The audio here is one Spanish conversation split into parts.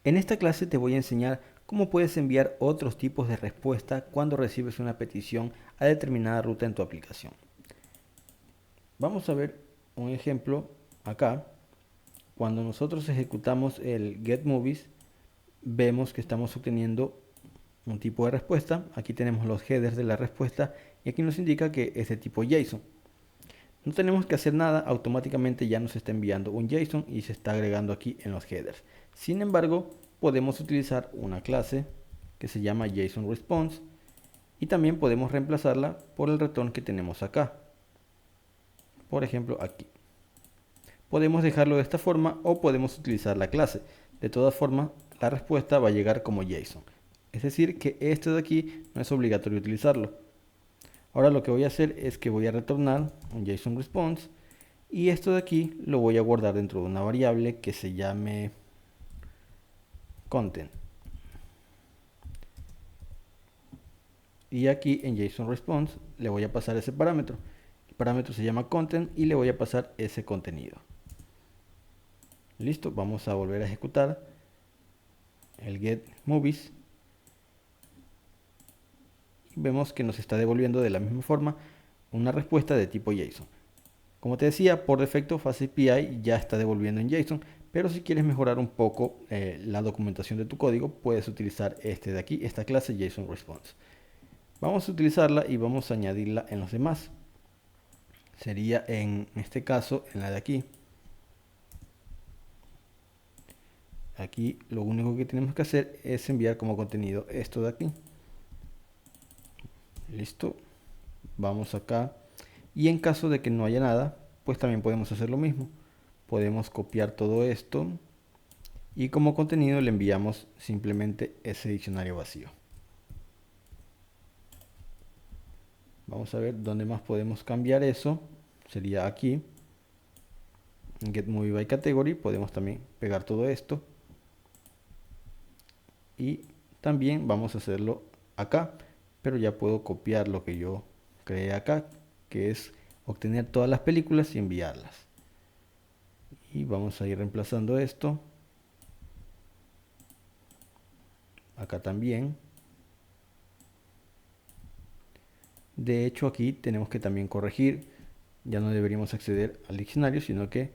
En esta clase te voy a enseñar cómo puedes enviar otros tipos de respuesta cuando recibes una petición a determinada ruta en tu aplicación. Vamos a ver un ejemplo acá. Cuando nosotros ejecutamos el getMovies, vemos que estamos obteniendo un tipo de respuesta. Aquí tenemos los headers de la respuesta y aquí nos indica que es de tipo JSON. No tenemos que hacer nada, automáticamente ya nos está enviando un JSON y se está agregando aquí en los headers. Sin embargo, podemos utilizar una clase que se llama JSON y también podemos reemplazarla por el return que tenemos acá. Por ejemplo, aquí. Podemos dejarlo de esta forma o podemos utilizar la clase. De todas formas, la respuesta va a llegar como JSON. Es decir, que esto de aquí no es obligatorio utilizarlo. Ahora lo que voy a hacer es que voy a retornar un JSON response y esto de aquí lo voy a guardar dentro de una variable que se llame content. Y aquí en JSON response le voy a pasar ese parámetro. El parámetro se llama content y le voy a pasar ese contenido. Listo, vamos a volver a ejecutar el getMovies. Vemos que nos está devolviendo de la misma forma una respuesta de tipo JSON. Como te decía, por defecto FastAPI ya está devolviendo en JSON, pero si quieres mejorar un poco la documentación de tu código, puedes utilizar este de aquí, esta clase JSON Response. Vamos a utilizarla y vamos a añadirla en los demás. Sería en este caso en la de aquí. Aquí lo único que tenemos que hacer es enviar como contenido esto de aquí. Listo. Vamos acá. Y en caso de que no haya nada, pues también podemos hacer lo mismo. Podemos copiar todo esto y como contenido le enviamos simplemente ese diccionario vacío. Vamos a ver dónde más podemos cambiar eso. Sería aquí. En getMovieByCategory podemos también pegar todo esto. Y también vamos a hacerlo acá. Pero ya puedo copiar lo que yo creé acá, que es obtener todas las películas y enviarlas. Y vamos a ir reemplazando esto. Acá también. De hecho, aquí tenemos que también corregir. Ya no deberíamos acceder al diccionario, sino que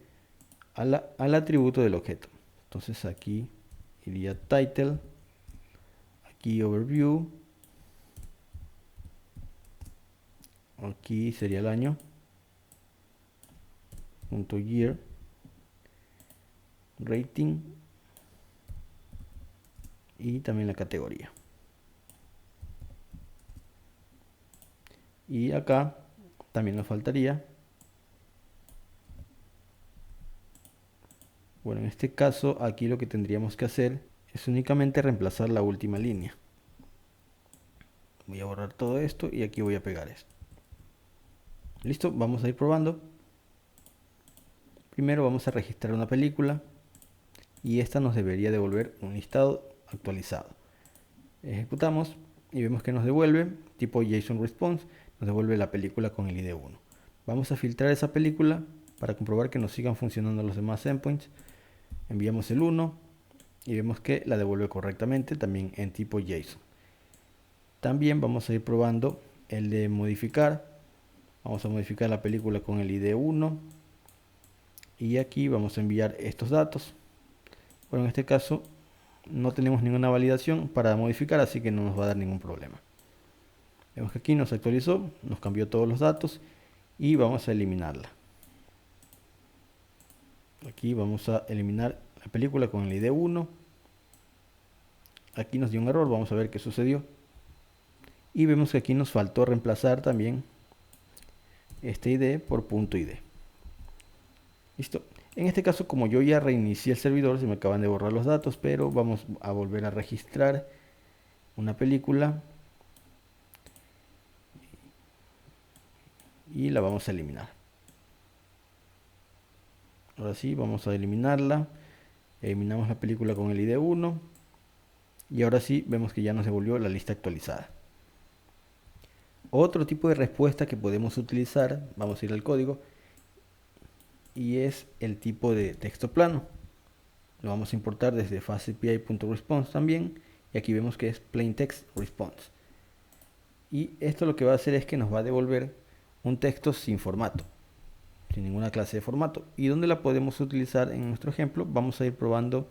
al atributo del objeto. Entonces aquí iría title, aquí overview, aquí sería el año, punto year, rating y también la categoría. Y acá también nos faltaría, bueno, en este caso aquí lo que tendríamos que hacer es únicamente reemplazar la última línea. Voy a borrar todo esto y aquí voy a pegar esto. Listo, vamos a ir probando. Primero vamos a registrar una película y esta nos debería devolver un listado actualizado. Ejecutamos y vemos que nos devuelve tipo JSON Response, nos devuelve la película con el ID1. Vamos a filtrar esa película para comprobar que nos sigan funcionando los demás endpoints. Enviamos el 1 y vemos que la devuelve correctamente también en tipo JSON. También vamos a ir probando el de modificar. Vamos a modificar la película con el ID1 y aquí vamos a enviar estos datos. Bueno, en este caso no tenemos ninguna validación para modificar, así que no nos va a dar ningún problema. Vemos que aquí nos actualizó, nos cambió todos los datos y vamos a eliminarla. Aquí vamos a eliminar la película con el ID1. Aquí nos dio un error, vamos a ver qué sucedió. Y vemos que aquí nos faltó reemplazar también este ID por punto .id. Listo. En este caso, como yo ya reinicié el servidor, se me acaban de borrar los datos, pero vamos a volver a registrar una película y la vamos a eliminar. Ahora sí, vamos a eliminarla. Eliminamos la película con el ID1 y ahora sí vemos que ya nos devolvió la lista actualizada. Otro tipo de respuesta que podemos utilizar, vamos a ir al código, y es el tipo de texto plano. lo vamos a importar desde FastAPI.response también, y aquí vemos que es plain text response. Y esto lo que va a hacer es que nos va a devolver un texto sin formato, sin ninguna clase de formato. ¿Y dónde la podemos utilizar en nuestro ejemplo? Vamos a ir probando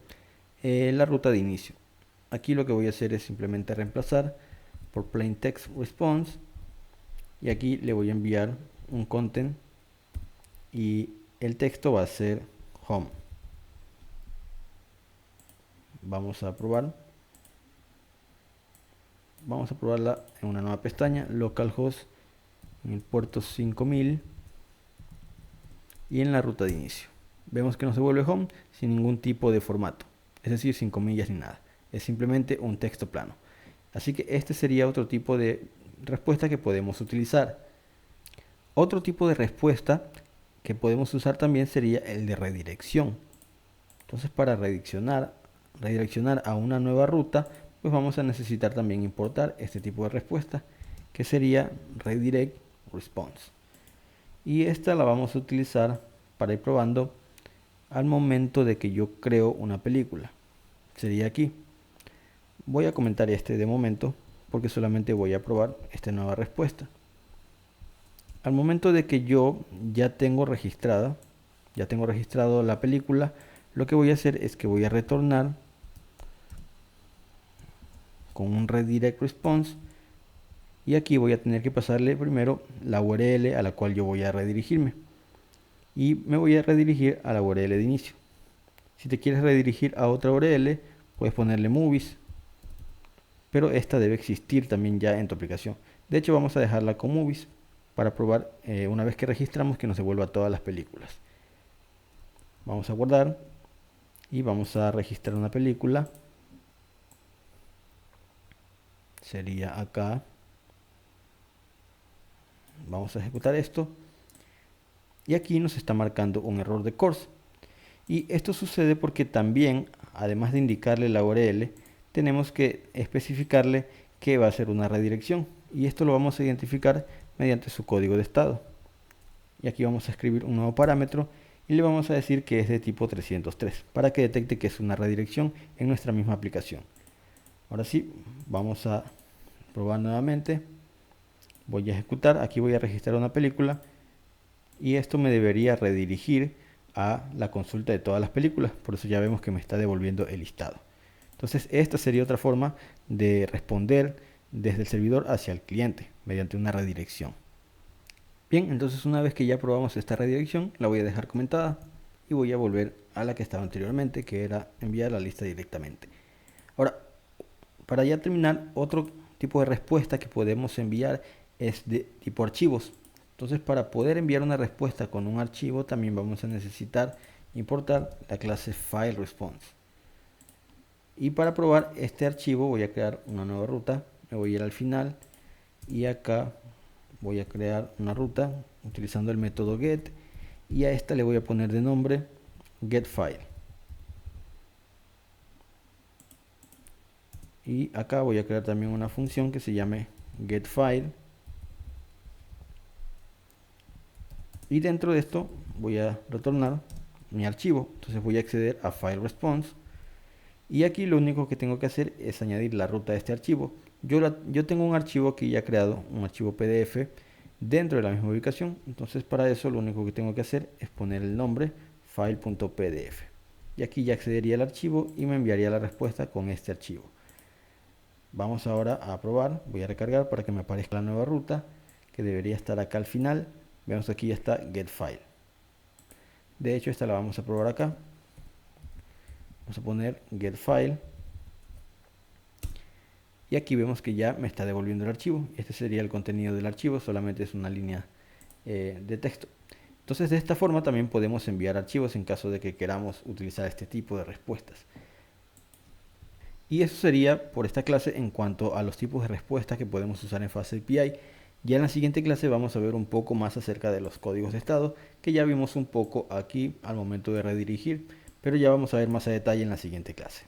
la ruta de inicio. Aquí lo que voy a hacer es simplemente reemplazar por plain text response, y aquí le voy a enviar un content y el texto va a ser home. Vamos a probar. Vamos a probarla en una nueva pestaña, localhost en el puerto 5000 y en la ruta de inicio. Vemos que nos devuelve home sin ningún tipo de formato, es decir, sin comillas ni nada. Es simplemente un texto plano. Así que este sería otro tipo de respuesta que podemos utilizar. Otro tipo de respuesta que podemos usar también sería el de redirección. Entonces, para redireccionar a una nueva ruta, pues vamos a necesitar también importar este tipo de respuesta, que sería redirect response. Y esta la vamos a utilizar para ir probando al momento de que yo creo una película. Sería aquí. Voy a comentar este de momento porque solamente voy a probar esta nueva respuesta. Al momento de que yo ya tengo registrado la película, lo que voy a hacer es que voy a retornar con un redirect response, y aquí voy a tener que pasarle primero la URL a la cual yo voy a redirigirme, y me voy a redirigir a la URL de inicio. Si te quieres redirigir a otra URL, puedes ponerle movies, pero esta debe existir también ya en tu aplicación. De hecho, vamos a dejarla con movies para probar una vez que registramos que nos devuelva todas las películas. Vamos a guardar y vamos a registrar una película. Sería acá. Vamos a ejecutar esto y aquí nos está marcando un error de course, y esto sucede porque también, además de indicarle la URL, tenemos que especificarle que va a ser una redirección, y esto lo vamos a identificar mediante su código de estado. Y aquí vamos a escribir un nuevo parámetro y le vamos a decir que es de tipo 303 para que detecte que es una redirección en nuestra misma aplicación. Ahora sí, vamos a probar nuevamente. Voy a ejecutar, aquí voy a registrar una película y esto me debería redirigir a la consulta de todas las películas. Por eso ya vemos que me está devolviendo el listado. Entonces esta sería otra forma de responder desde el servidor hacia el cliente mediante una redirección. Bien, entonces una vez que ya probamos esta redirección, la voy a dejar comentada y voy a volver a la que estaba anteriormente, que era enviar la lista directamente. Ahora, para ya terminar, otro tipo de respuesta que podemos enviar es de tipo archivos. Entonces, para poder enviar una respuesta con un archivo, también vamos a necesitar importar la clase FileResponse. Y para probar este archivo voy a crear una nueva ruta. Me voy a ir al final y acá voy a crear una ruta utilizando el método get, y a esta le voy a poner de nombre getFile. Y acá voy a crear también una función que se llame getFile. Y dentro de esto voy a retornar mi archivo. Entonces voy a acceder a FileResponse. Y aquí lo único que tengo que hacer es añadir la ruta de este archivo. Yo tengo un archivo aquí ya creado, un archivo PDF dentro de la misma ubicación. Entonces para eso lo único que tengo que hacer es poner el nombre file.pdf. Y aquí ya accedería al archivo y me enviaría la respuesta con este archivo. Vamos ahora a probar. Voy a recargar para que me aparezca la nueva ruta, que debería estar acá al final. Vemos aquí ya está getFile. De hecho, esta la vamos a probar acá. Vamos a poner getFile. Y aquí vemos que ya me está devolviendo el archivo. Este sería el contenido del archivo, solamente es una línea de texto. Entonces, de esta forma también podemos enviar archivos en caso de que queramos utilizar este tipo de respuestas. Y eso sería por esta clase en cuanto a los tipos de respuestas que podemos usar en FastAPI. Ya en la siguiente clase vamos a ver un poco más acerca de los códigos de estado, que ya vimos un poco aquí al momento de redirigir, pero ya vamos a ver más a detalle en la siguiente clase.